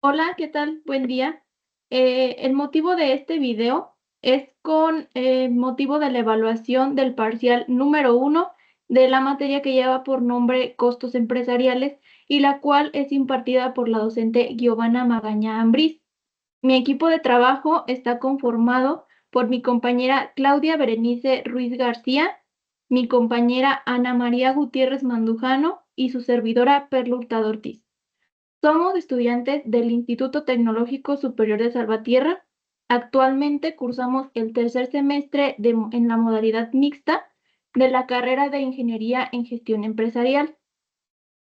Hola, ¿qué tal? Buen día. El motivo de este video es con motivo de la evaluación del parcial número 1 de la materia que lleva por nombre Costos Empresariales y la cual es impartida por la docente Giovanna Magaña Ambriz. Mi equipo de trabajo está conformado por mi compañera Claudia Berenice Ruiz García, mi compañera Ana María Gutiérrez Mandujano y su servidora Perla Hurtado Ortiz. Somos estudiantes del Instituto Tecnológico Superior de Salvatierra. Actualmente cursamos el tercer semestre en la modalidad mixta de la carrera de Ingeniería en Gestión Empresarial.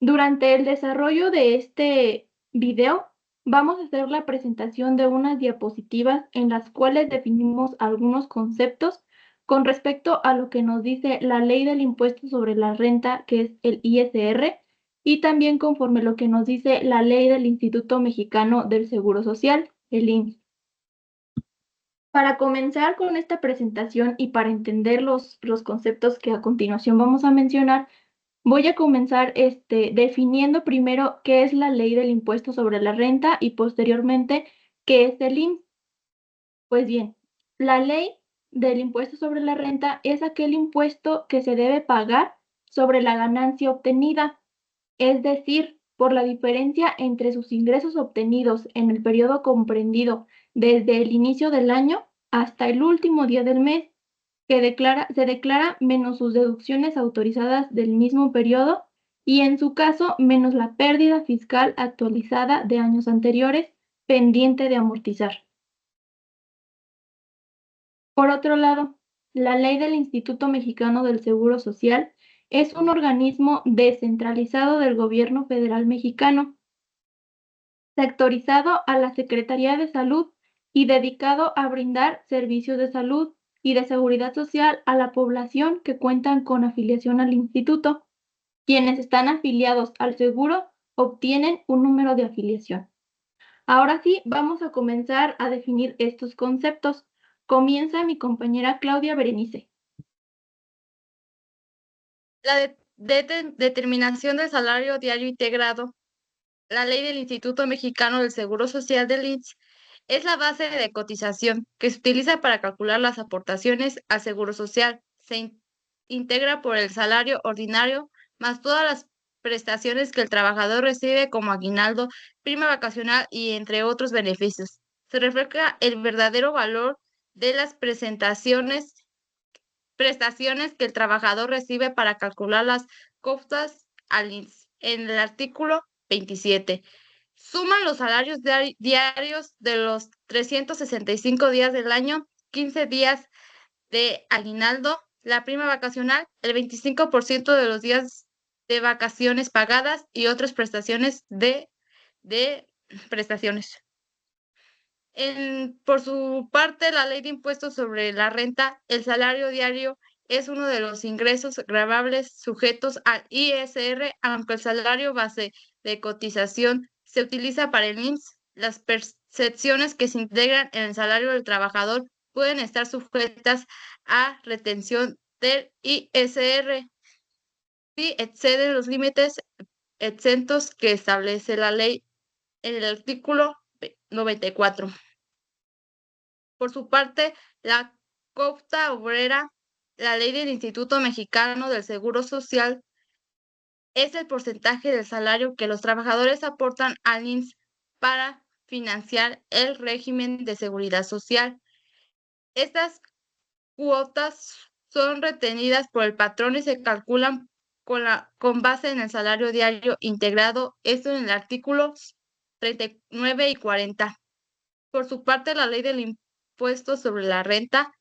Durante el desarrollo de este video, vamos a hacer la presentación de unas diapositivas en las cuales definimos algunos conceptos con respecto a lo que nos dice la ley del impuesto sobre la renta, que es el ISR, y también conforme lo que nos dice la ley del Instituto Mexicano del Seguro Social, el IMSS. Para comenzar con esta presentación y para entender los conceptos que a continuación vamos a mencionar, voy a comenzar definiendo primero qué es la ley del impuesto sobre la renta y posteriormente qué es el IMSS. Pues bien, la ley del impuesto sobre la renta es aquel impuesto que se debe pagar sobre la ganancia obtenida, es decir, por la diferencia entre sus ingresos obtenidos en el periodo comprendido desde el inicio del año hasta el último día del mes, se declara menos sus deducciones autorizadas del mismo periodo y en su caso menos la pérdida fiscal actualizada de años anteriores pendiente de amortizar. Por otro lado, la ley del Instituto Mexicano del Seguro Social es un organismo descentralizado del gobierno federal mexicano, sectorizado a la Secretaría de Salud y dedicado a brindar servicios de salud y de seguridad social a la población que cuentan con afiliación al instituto. Quienes están afiliados al seguro obtienen un número de afiliación. Ahora sí, vamos a comenzar a definir estos conceptos. Comienza mi compañera Claudia Berenice. La determinación del salario diario integrado, la ley del Instituto Mexicano del Seguro Social del IMSS, es la base de cotización que se utiliza para calcular las aportaciones al Seguro Social. Integra por el salario ordinario más todas las prestaciones que el trabajador recibe como aguinaldo, prima vacacional y entre otros beneficios. Se refleja el verdadero valor de las prestaciones que el trabajador recibe para calcular las costas al IMSS. En el artículo 27, suman los salarios diarios de los 365 días del año, 15 días de aguinaldo, la prima vacacional, el 25% de los días de vacaciones pagadas y otras prestaciones de prestaciones. Por su parte, la ley de impuestos sobre la renta, el salario diario es uno de los ingresos gravables sujetos al ISR, aunque el salario base de cotización se utiliza para el IMSS. Las percepciones que se integran en el salario del trabajador pueden estar sujetas a retención del ISR si exceden los límites exentos que establece la ley en el artículo 94. Por su parte, la cofta obrera, la ley del Instituto Mexicano del Seguro Social, es el porcentaje del salario que los trabajadores aportan al IMSS para financiar el régimen de seguridad social. Estas cuotas son retenidas por el patrón y se calculan con base en el salario diario integrado, esto en el artículo 39 y 40. Por su parte, la ley del impuesto sobre la renta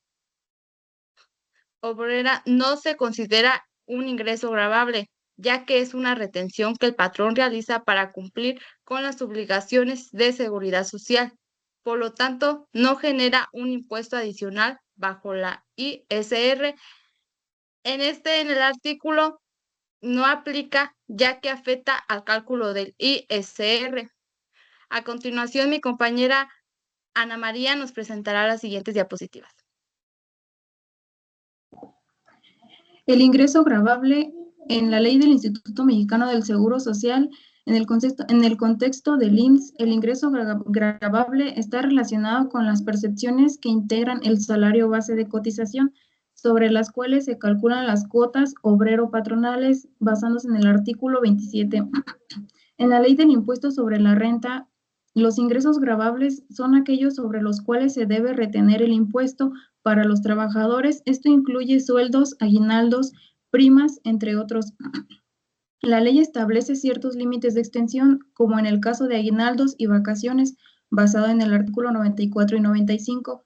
obrera no se considera un ingreso gravable, ya que es una retención que el patrón realiza para cumplir con las obligaciones de seguridad social. Por lo tanto, no genera un impuesto adicional bajo la ISR. En el artículo no aplica, ya que afecta al cálculo del ISR. A continuación, mi compañera Ana María nos presentará las siguientes diapositivas. El ingreso gravable en la ley del Instituto Mexicano del Seguro Social, En el contexto del IMSS, el ingreso gravable está relacionado con las percepciones que integran el salario base de cotización, sobre las cuales se calculan las cuotas obrero-patronales basándose en el artículo 27. En la ley del impuesto sobre la renta, los ingresos gravables son aquellos sobre los cuales se debe retener el impuesto para los trabajadores. Esto incluye sueldos, aguinaldos, primas, entre otros. La ley establece ciertos límites de extensión, como en el caso de aguinaldos y vacaciones, basado en el artículo 94 y 95.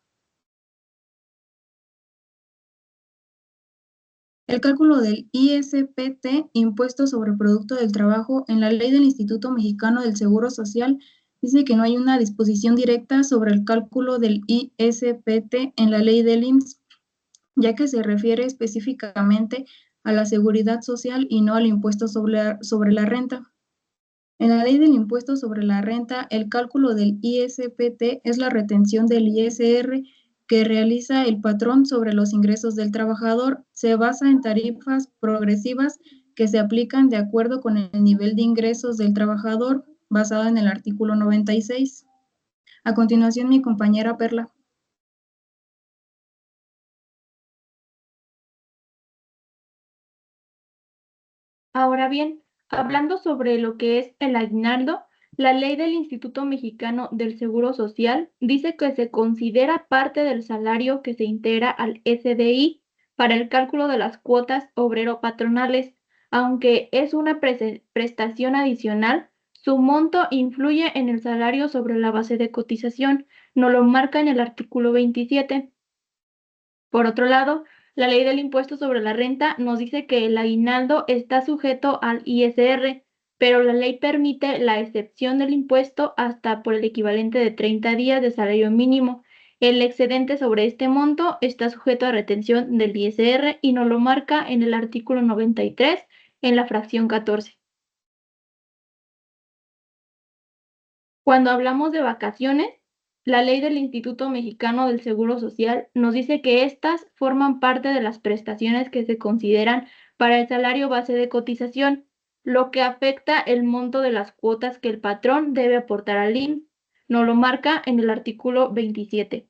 El cálculo del ISPT, Impuesto sobre Producto del Trabajo, en la ley del Instituto Mexicano del Seguro Social, dice que no hay una disposición directa sobre el cálculo del ISPT en la ley del IMSS, ya que se refiere específicamente a la seguridad social y no al impuesto sobre la renta. En la ley del impuesto sobre la renta, el cálculo del ISPT es la retención del ISR que realiza el patrón sobre los ingresos del trabajador. Se basa en tarifas progresivas que se aplican de acuerdo con el nivel de ingresos del trabajador, basado en el artículo 96. A continuación, mi compañera Perla. Ahora bien, hablando sobre lo que es el aguinaldo, la ley del Instituto Mexicano del Seguro Social dice que se considera parte del salario que se integra al SDI para el cálculo de las cuotas obrero-patronales. Aunque es una prestación adicional, su monto influye en el salario sobre la base de cotización, nos lo marca en el artículo 27. Por otro lado, la ley del impuesto sobre la renta nos dice que el aguinaldo está sujeto al ISR, pero la ley permite la excepción del impuesto hasta por el equivalente de 30 días de salario mínimo. El excedente sobre este monto está sujeto a retención del ISR y nos lo marca en el artículo 93 en la fracción 14. Cuando hablamos de vacaciones, la ley del Instituto Mexicano del Seguro Social nos dice que estas forman parte de las prestaciones que se consideran para el salario base de cotización, lo que afecta el monto de las cuotas que el patrón debe aportar al IMSS. Nos lo marca en el artículo 27.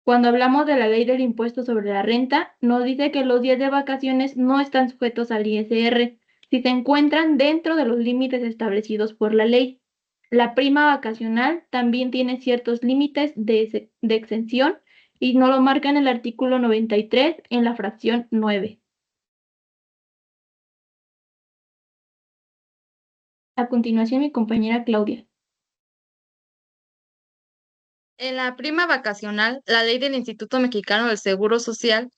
Cuando hablamos de la ley del impuesto sobre la renta, nos dice que los días de vacaciones no están sujetos al ISR si se encuentran dentro de los límites establecidos por la ley. La prima vacacional también tiene ciertos límites de exención y nos lo marca en el artículo 93 en la fracción 9. A continuación, mi compañera Claudia. En la prima vacacional, la ley del Instituto Mexicano del Seguro Social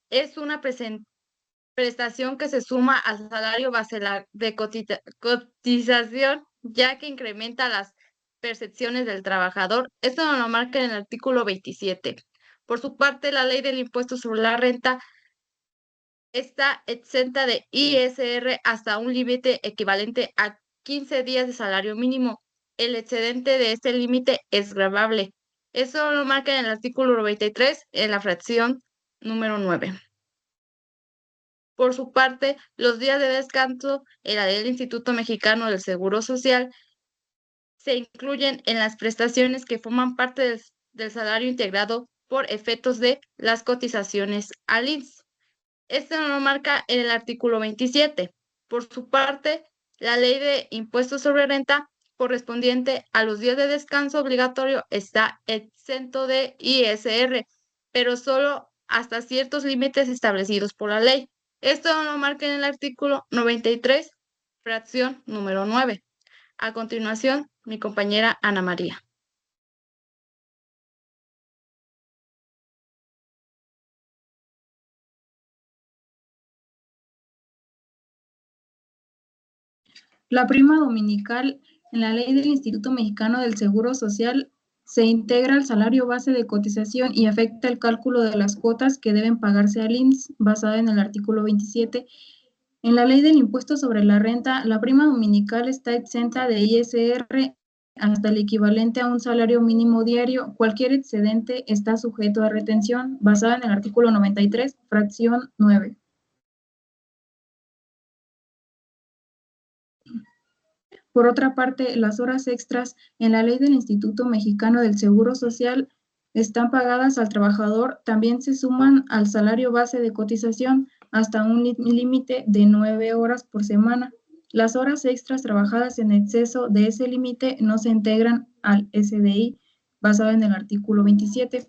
es una prestación que se suma al salario base de cotización, ya que incrementa las percepciones del trabajador. Esto nos lo marca en el artículo 27. Por su parte, la ley del impuesto sobre la renta está exenta de ISR hasta un límite equivalente a 15 días de salario mínimo. El excedente de este límite es gravable. Eso lo marca en el artículo 93 en la fracción número 9. Por su parte, los días de descanso en la ley del Instituto Mexicano del Seguro Social se incluyen en las prestaciones que forman parte del salario integrado por efectos de las cotizaciones al IMSS. Esto lo marca en el artículo 27. Por su parte, la ley de impuestos sobre renta correspondiente a los días de descanso obligatorio está exento de ISR, pero solo hasta ciertos límites establecidos por la ley. Esto lo marca en el artículo 93, fracción número 9. A continuación, mi compañera Ana María. La prima dominical en la ley del Instituto Mexicano del Seguro Social se integra al salario base de cotización y afecta el cálculo de las cuotas que deben pagarse al IMSS, basada en el artículo 27. En la ley del impuesto sobre la renta, la prima dominical está exenta de ISR hasta el equivalente a un salario mínimo diario. Cualquier excedente está sujeto a retención, basada en el artículo 93, fracción 9. Por otra parte, las horas extras en la ley del Instituto Mexicano del Seguro Social están pagadas al trabajador, también se suman al salario base de cotización hasta un límite de 9 horas por semana. Las horas extras trabajadas en exceso de ese límite no se integran al SDI, basado en el artículo 27.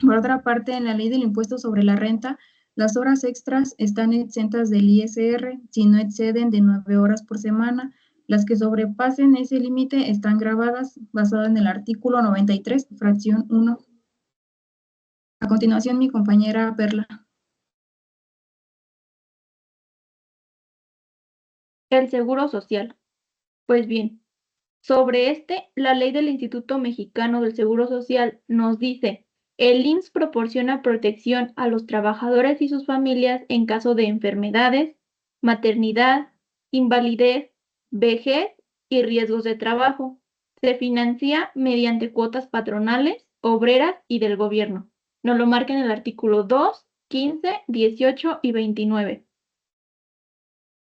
Por otra parte, en la ley del impuesto sobre la renta, las horas extras están exentas del ISR si no exceden de 9 horas por semana. Las que sobrepasen ese límite están gravadas basado en el artículo 93, fracción 1. A continuación, mi compañera Perla. El Seguro Social. Pues bien, sobre la ley del Instituto Mexicano del Seguro Social nos dice: el IMSS proporciona protección a los trabajadores y sus familias en caso de enfermedades, maternidad, invalidez, vejez y riesgos de trabajo. Se financia mediante cuotas patronales, obreras y del gobierno. Nos lo marca en el artículo 2, 15, 18 y 29.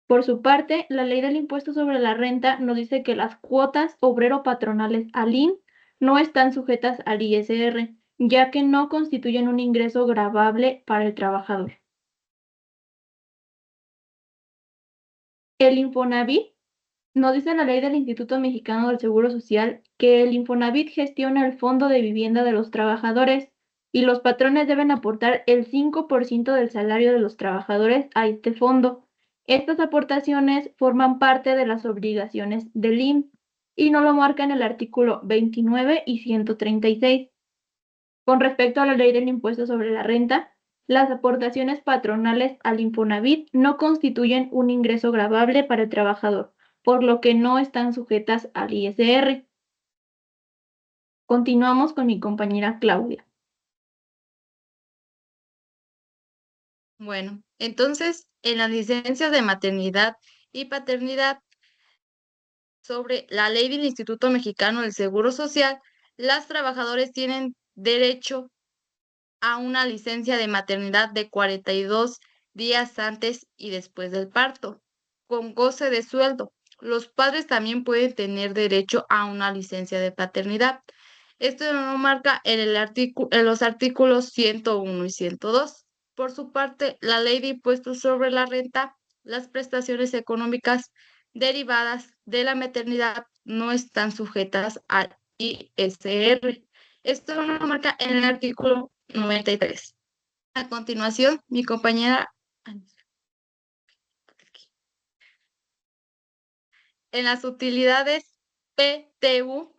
Por su parte, la ley del impuesto sobre la renta nos dice que las cuotas obrero-patronales al IMSS no están sujetas al ISR, ya que no constituyen un ingreso gravable para el trabajador. El Infonavit nos dice la ley del Instituto Mexicano del Seguro Social que el Infonavit gestiona el fondo de vivienda de los trabajadores y los patrones deben aportar el 5% del salario de los trabajadores a este fondo. Estas aportaciones forman parte de las obligaciones del IMSS y no lo marca en el artículo 29 y 136. Con respecto a la ley del impuesto sobre la renta, las aportaciones patronales al Infonavit no constituyen un ingreso gravable para el trabajador, por lo que no están sujetas al ISR. Continuamos con mi compañera Claudia. Bueno, entonces, en las licencias de maternidad y paternidad, sobre la ley del Instituto Mexicano del Seguro Social, las trabajadoras tienen derecho a una licencia de maternidad de 42 días antes y después del parto, con goce de sueldo. Los padres también pueden tener derecho a una licencia de paternidad. Esto lo marca en los artículos 101 y 102. Por su parte, la ley de impuestos sobre la renta, las prestaciones económicas derivadas de la maternidad no están sujetas al ISR. Esto lo marca en el artículo 93. A continuación, mi compañera en las utilidades PTU,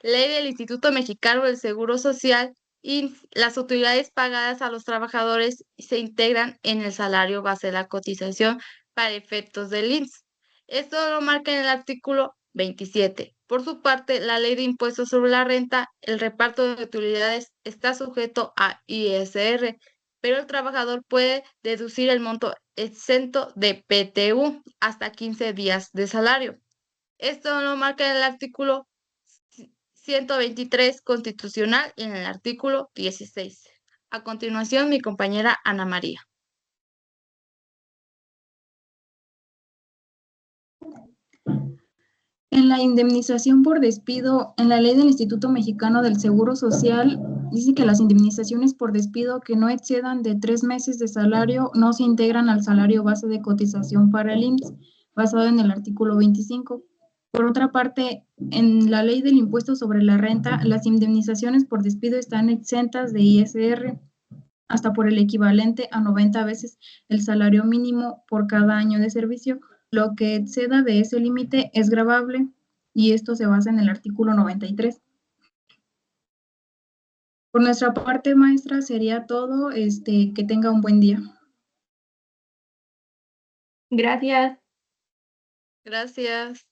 ley del Instituto Mexicano del Seguro Social, y las utilidades pagadas a los trabajadores se integran en el salario base de la cotización para efectos del IMSS. Esto lo marca en el artículo 27. Por su parte, la ley de impuestos sobre la renta, el reparto de utilidades está sujeto a ISR, pero el trabajador puede deducir el monto exento de PTU hasta 15 días de salario. Esto lo marca en el artículo 123 constitucional y en el artículo 16. A continuación, mi compañera Ana María. En la indemnización por despido, en la ley del Instituto Mexicano del Seguro Social, dice que las indemnizaciones por despido que no excedan de 3 meses de salario no se integran al salario base de cotización para el IMSS, basado en el artículo 25. Por otra parte, en la ley del impuesto sobre la renta, las indemnizaciones por despido están exentas de ISR hasta por el equivalente a 90 veces el salario mínimo por cada año de servicio. Lo que exceda de ese límite es gravable y esto se basa en el artículo 93. Por nuestra parte, maestra, sería todo. Que tenga un buen día. Gracias. Gracias.